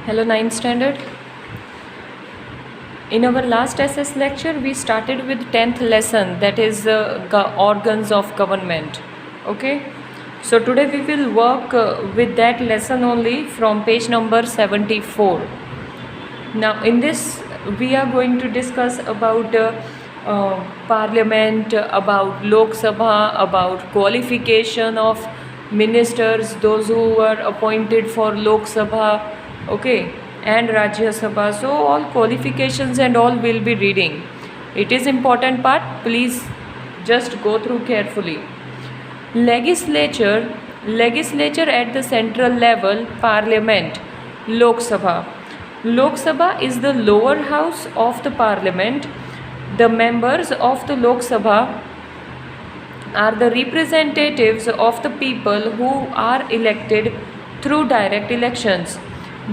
Hello, ninth standard. In our last SS lecture, we started with 10th lesson, that is organs of government. Okay. So today we will work with that lesson only from page number 74. Now in this we are going to discuss about parliament, about Lok Sabha, about qualification of ministers, those who were appointed for Lok Sabha, okay, and Rajya Sabha. So all qualifications and all will be reading. It is important part, please just go through carefully. Legislature at the central level, parliament, Lok Sabha. Lok Sabha is the lower house of the parliament. The members of the Lok Sabha are the representatives of the people who are elected through direct elections.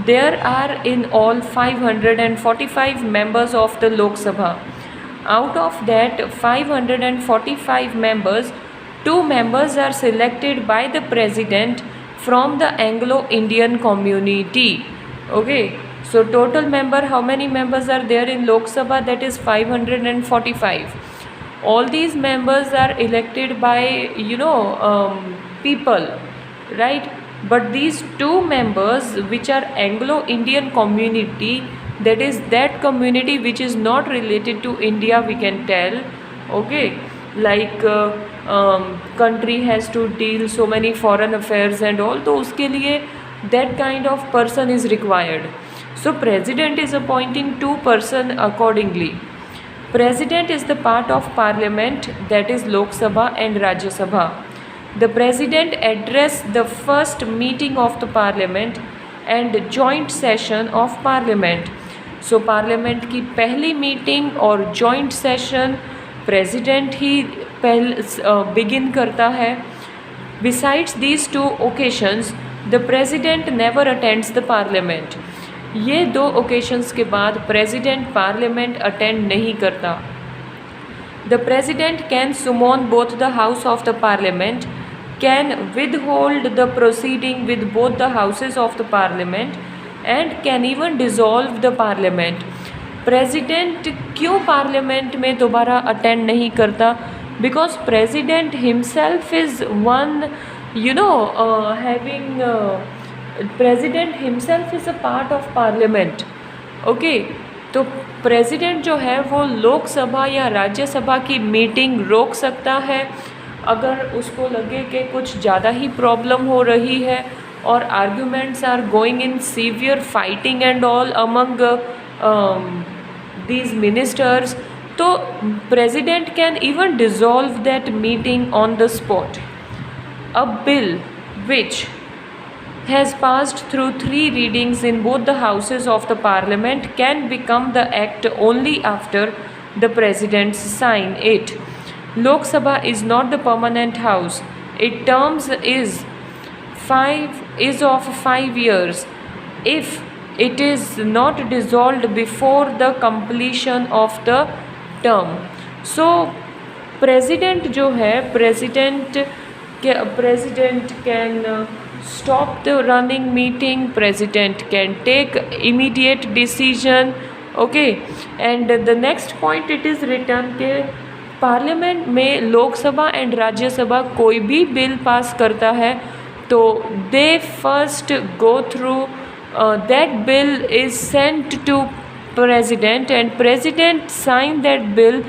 There are in all 545 members of the Lok Sabha. Out of that 545 members, 2 members are selected by the president from the Anglo-Indian community. Okay, so total member, how many members are there in Lok Sabha? That is 545. All these members are elected by people, right? But these 2 members which are Anglo-Indian community, that is that community which is not related to India, we can tell, okay, like country has to deal so many foreign affairs and all, तो उसके लिए that kind of person is required. So president is appointing 2 person accordingly. President is the part of parliament, that is Lok Sabha and Rajya Sabha. The president addressed the first meeting of the parliament and joint session of parliament. So parliament की पहली meeting और joint session president ही begin करता है. Besides these 2 occasions, the president never attends the parliament. ये 2 occasions के बाद president parliament attend नहीं करता. The president can summon both the house of the parliament, can withhold the proceeding with both the houses of the parliament, and can even dissolve the parliament. President क्यों parliament में दोबारा attend नहीं करता? Because president himself is one, having president himself is a part of parliament. Okay, तो president जो है वो लोक सभा या राज्य सभा की मीटिंग रोक सकता है अगर उसको लगे कि कुछ ज़्यादा ही प्रॉब्लम हो रही है और arguments are going in severe fighting and all among these ministers, तो president can even dissolve that meeting on the spot. A bill which has passed through 3 readings in both the houses of the parliament can become the act only after the president sign it. Lok Sabha is not the permanent house. Its terms is of 5 years. If it is not dissolved before the completion of the term. So president जो है, president can stop the running meeting, president can take immediate decision. Okay, and the next point it is written कि parliament में Lok Sabha and Rajya Sabha कोई भी bill pass करता है तो they first go through that bill is sent to president and president sign that bill,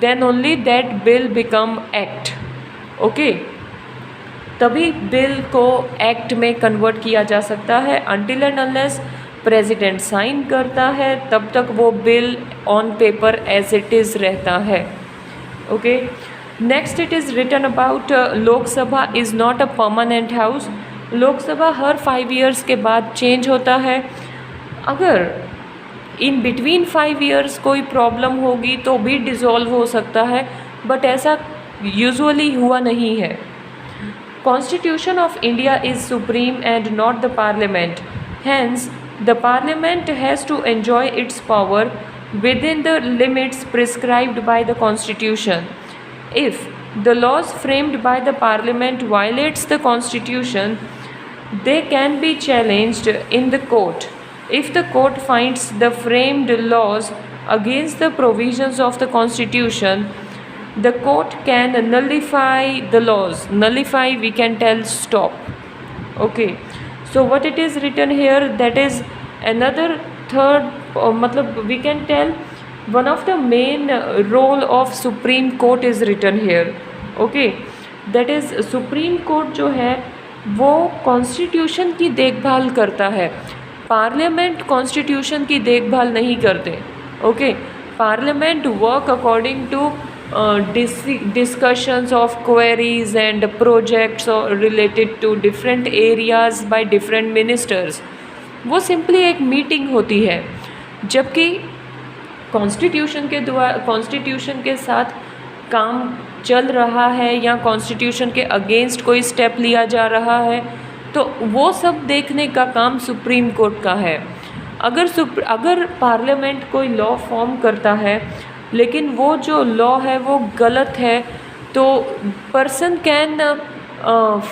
then only that bill become act. Okay, तभी bill को act में कन्वर्ट किया जा सकता है. until and unless president sign करता है तब तक वो bill on paper as it is रहता है. Okay, next it is written about Lok Sabha is not a permanent house. Lok Sabha हर 5 ईयर्स के बाद चेंज होता है. अगर इन बिटवीन 5 ईयर्स कोई प्रॉब्लम होगी तो भी डिज़ोल्व हो सकता है, बट ऐसा यूजुअली हुआ नहीं है. Constitution of India is supreme and not the parliament. Hence, the parliament has to enjoy its power within the limits prescribed by the constitution. If the laws framed by the parliament violates the constitution, they can be challenged in the court. If the court finds the framed laws against the provisions of the Constitution, the court can nullify the laws. Nullify, we can tell stop. Okay, so what it is written here, that is another third, matlab we can tell one of the main role of Supreme Court is written here. Okay, that is Supreme Court जो है वो constitution की देखभाल करता है, parliament constitution की देखभाल नहीं करते. Okay, parliament work according to discussions of queries and projects related to different areas by different ministers. वो सिंपली एक मीटिंग होती है, जबकि कॉन्स्टिट्यूशन के द्वारा कॉन्स्टिट्यूशन के साथ काम चल रहा है या कॉन्स्टिट्यूशन के अगेंस्ट कोई स्टेप लिया जा रहा है, तो वो सब देखने का काम सुप्रीम कोर्ट का है. अगर पार्लियामेंट कोई लॉ फॉर्म करता है लेकिन वो जो लॉ है वो गलत है, तो person can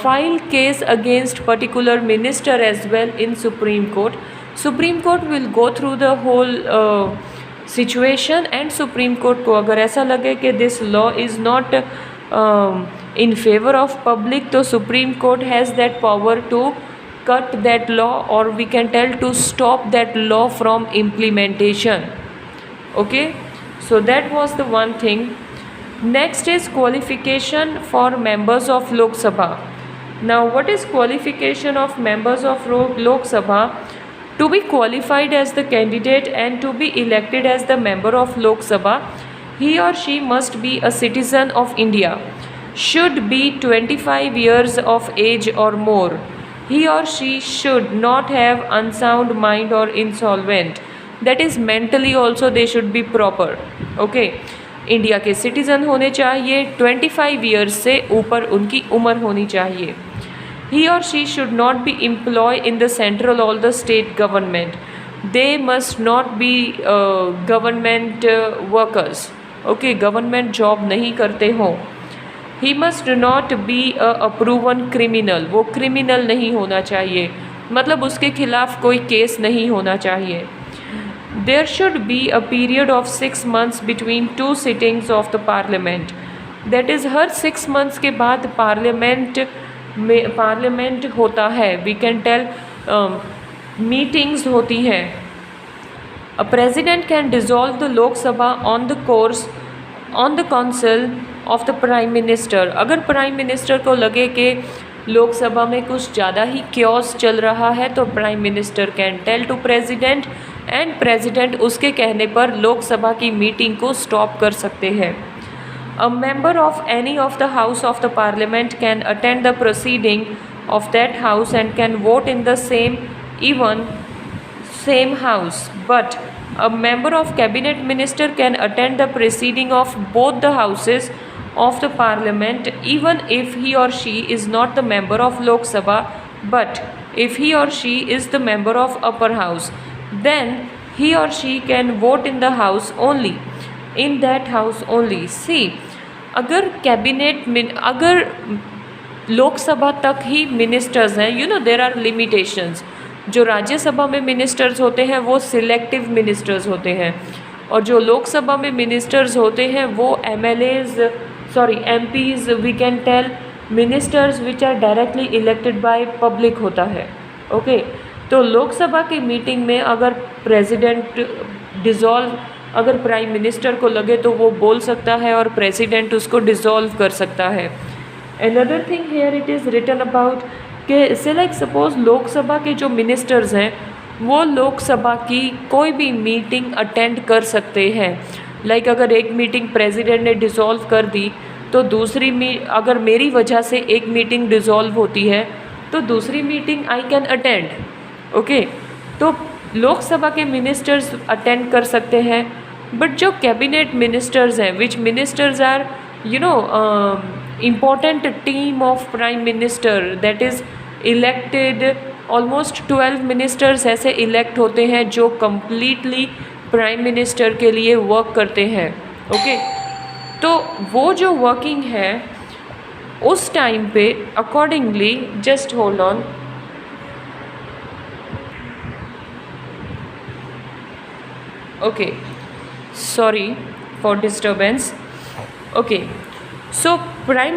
file case against particular minister as well in Supreme Court. Supreme Court will go through the whole situation and Supreme Court को अगर ऐसा लगे कि this law is not in favour of public, तो Supreme Court has that power to cut that law, or we can tell to stop that law from implementation. Okay, so that was the one thing. Next is qualification for members of Lok Sabha. Now what is qualification of members of Lok Sabha? To be qualified as the candidate and to be elected as the member of Lok Sabha, he or she must be a citizen of India, should be 25 years of age or more. He or she should not have unsound mind or insolvent. That is mentally also they should be proper. Okay, India के citizen होने चाहिए, 25 years से ऊपर उनकी उम्र होनी चाहिए. He or she should not be employed in the central or the state government. They must not be government workers. Okay, government job नहीं करते हों. He must not be a proven criminal. वो क्रिमिनल नहीं होना चाहिए, मतलब उसके खिलाफ कोई केस नहीं होना चाहिए. There should be a period of 6 months between two sittings of the parliament. That is, her 6 months के बाद पार्लियामेंट होता है. We can tell meetings होती हैं. A president can dissolve the Lok Sabha on the council of the prime minister. अगर prime minister को लगे कि लोकसभा में कुछ ज़्यादा ही क्योस चल रहा है, तो prime minister can tell to president, and president उसके कहने पर लोकसभा की मीटिंग को स्टॉप कर सकते हैं. A member of any of the house of the parliament can attend the proceeding of that house and can vote in the same house, but a member of cabinet minister can attend the proceeding of both the houses of the parliament even if he or she is not the member of Lok Sabha, but if he or she is the member of upper house, then he or she can vote in the house only, in that house only. See, अगर अगर लोकसभा तक ही ministers हैं, you know there are limitations. जो राज्यसभा में ministers होते हैं वो selective ministers होते हैं, और जो लोकसभा में मिनिस्टर्स होते हैं वो MPs, we can tell ministers which are directly elected by public होता है. ओके, तो लोकसभा की मीटिंग में अगर प्रेसिडेंट अगर प्राइम मिनिस्टर को लगे तो वो बोल सकता है और प्रेसिडेंट उसको डिसॉल्व कर सकता है. Another thing here it is written about कि से लाइक सपोज लोकसभा के जो मिनिस्टर्स हैं वो लोकसभा की कोई भी मीटिंग अटेंड कर सकते हैं. लाइक अगर एक मीटिंग प्रेसिडेंट ने डिसॉल्व कर दी, तो दूसरी अगर मेरी वजह से एक मीटिंग डिसॉल्व होती है तो दूसरी meeting I can attend. Okay, तो लोकसभा के मिनिस्टर्स अटेंड कर सकते हैं, बट जो कैबिनेट मिनिस्टर्स हैं, which ministers are important team of prime minister, that is elected, almost 12 ministers ऐसे elect होते हैं जो completely prime minister के लिए work करते हैं. ओके, तो वो जो working है उस टाइम पे accordingly, just hold on, Okay, sorry for disturbance. Okay, so Prime